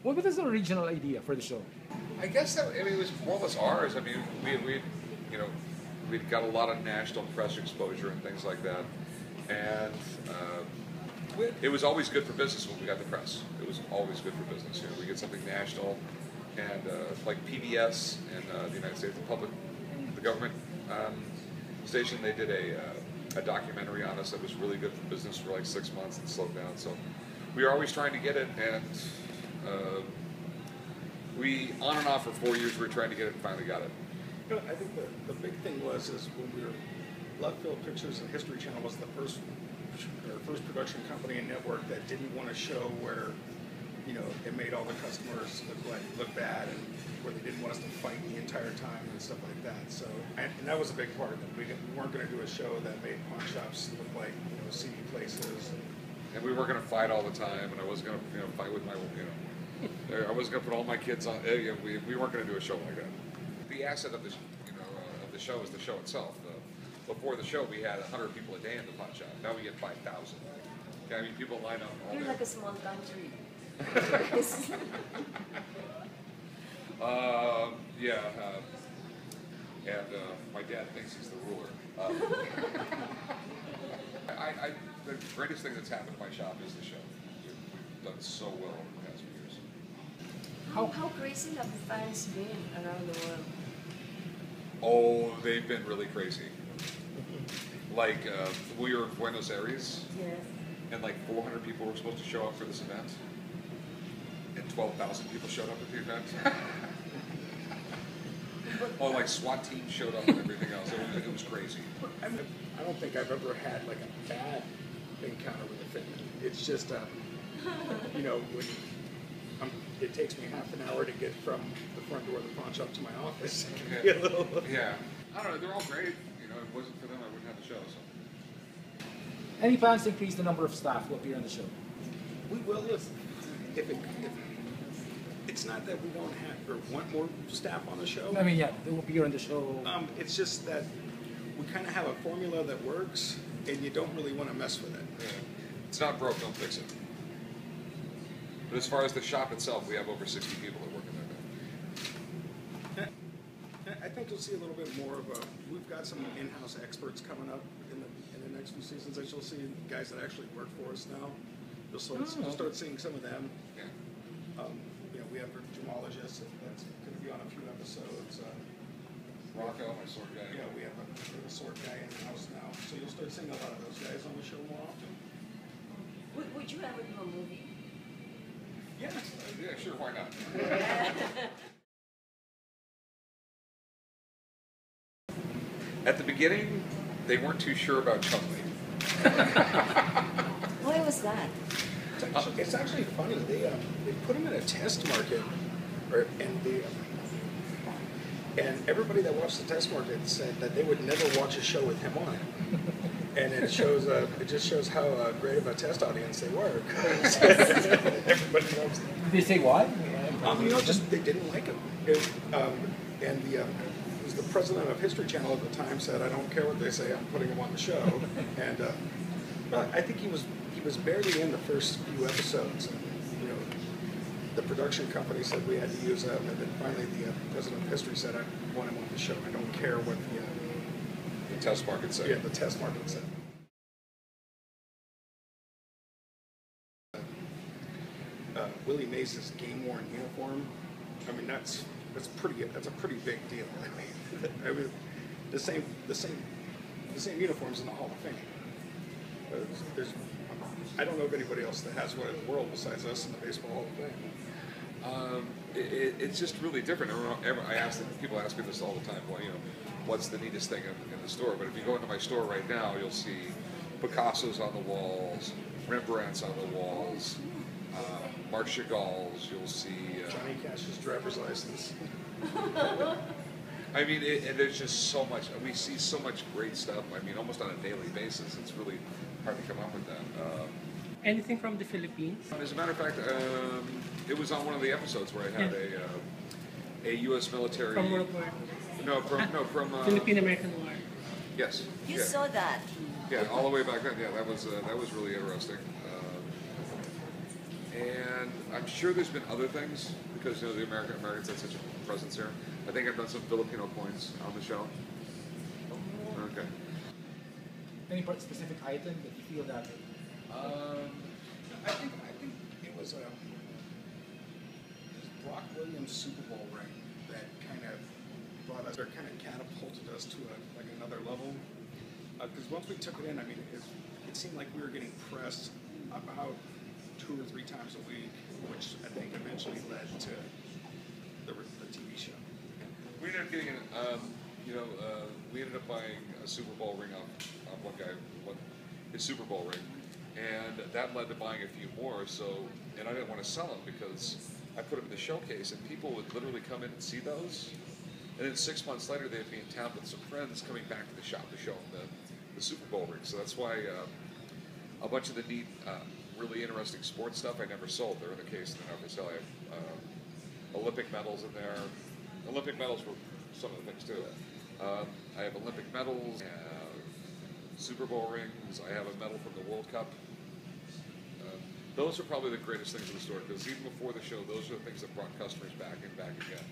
What was the original idea for the show? I guess that, I mean, it was more or less ours. I mean, you know, we'd got a lot of national press exposure and things like that, and it was always good for business when we got the press. It was always good for business. You know, we get something national, and like PBS in the United States, the government station, they did a documentary on us that was really good for business for like 6 months and slowed down. So we were always trying to get it, and we, on and off for 4 years, we were trying to get it and finally got it. You know, I think the big thing is when we were, Love Field Pictures and History Channel was the first production company and network that didn't want a show where, you know, it made all the customers look bad, and where they didn't want us to fight the entire time and stuff like that. So, and that was a big part of it. We weren't going to do a show that made pawn shops look like, you know, seedy places. And we weren't going to fight all the time, and I wasn't going to, you know, fight with my, you know, I wasn't going to put all my kids on. We weren't going to do a show like that. The asset of the, you know, of the show is the show itself. Before the show, we had 100 people a day in the pawn shop. Now we get 5,000. Okay, I mean, people line up all day. You're like a small country. And my dad thinks he's the ruler. The greatest thing that's happened to my shop is the show. We've done so well over the past few years. How crazy have the fans been around the world? Oh, they've been really crazy. Like, we were in Buenos Aires, Yes. and like 400 people were supposed to show up for this event, and 12,000 people showed up at the event. Oh, like SWAT team showed up and everything else. It was crazy. I don't think I've ever had like a bad encounter with a fan. It's just, you know, it takes me half an hour to get from the front door of the pawn shop to my office. Yeah. I don't know. They're all great. You know, if it wasn't for them, I wouldn't have the show. So. Any plans to increase the number of staff who appear on the show? We will if it's not that we don't have or want more staff on the show. I mean, yeah, they will appear on the show. It's just that we kind of have a formula that works, and you don't really want to mess with it. Yeah. It's not broke, don't fix it. But as far as the shop itself, we have over 60 people that work in there. I think you'll see a little bit more of we've got some in-house experts coming up in the next few seasons that you'll see, guys that actually work for us now. You'll start seeing some of them. Yeah. You know, we have a gemologist that's going to be on a few episodes. Rocco, my sword guy. Yeah, we have a sword guy in the house now. So you'll start seeing a lot of those guys on the show more often. Would you ever do a movie? Yeah, sure, why not? At the beginning, they weren't too sure about Chun-Li. Why was that? It's actually funny. They put him in a test market, and everybody that watched the test market said that they would never watch a show with him on it. And it shows. It just shows how great of a test audience they were. Everybody loves them. Did they say why? You know, just they didn't like him. And it was the president of History Channel at the time said, "I don't care what they say. I'm putting him on the show." And I think he was barely in the first few episodes. And, you know, the production company said we had to use him, and then finally the president of History said, "I want him on the show. I don't care what the test market said." Yeah, the test market said. Willie Mace's game-worn uniform. I mean, that's a pretty big deal. I mean, the same uniforms in the Hall of Fame. I don't know of anybody else that has one in the world besides us in the Baseball Hall of Fame. It's just really different. People ask me this all the time. Well, you know, what's the neatest thing in the store? But if you go into my store right now, you'll see Picasso's on the walls, Rembrandt's on the walls, Marc Chagall's. You'll see Johnny Cash's driver's license. I mean, and there's just so much. We see so much great stuff. I mean, almost on a daily basis. It's really hard to come up with that. Anything from the Philippines? As a matter of fact, it was on one of the episodes where I had a U.S. military. From World War? No, from Philippine-American War. Yes. You saw that? Yeah, all the way back then. Yeah, that was really interesting. And I'm sure there's been other things because the Americans had such a presence here. I think I've done some Filipino coins on the show. Okay. Any specific item that you feel that I think it was Brock Williams Super Bowl ring that kind of brought us, or kind of catapulted us to another level. Because once we took it in, I mean, it seemed like we were getting pressed about 2 or 3 times a week, which I think eventually led to the TV show. We ended up getting, we ended up buying a Super Bowl ring off one guy, his Super Bowl ring, and that led to buying a few more. So, and I didn't want to sell them because I put them in the showcase, and people would literally come in and see those, and then 6 months later they'd be in town with some friends coming back to the shop to show them the Super Bowl ring. So that's why a bunch of the neat, really interesting sports stuff I never sold. They're in the case, they're not for sale. I have Olympic medals in there. Olympic medals were some of the things too. I have Olympic medals, Super Bowl rings. I have a medal from the World Cup. Those are probably the greatest things in the store because even before the show, those are the things that brought customers back and back again.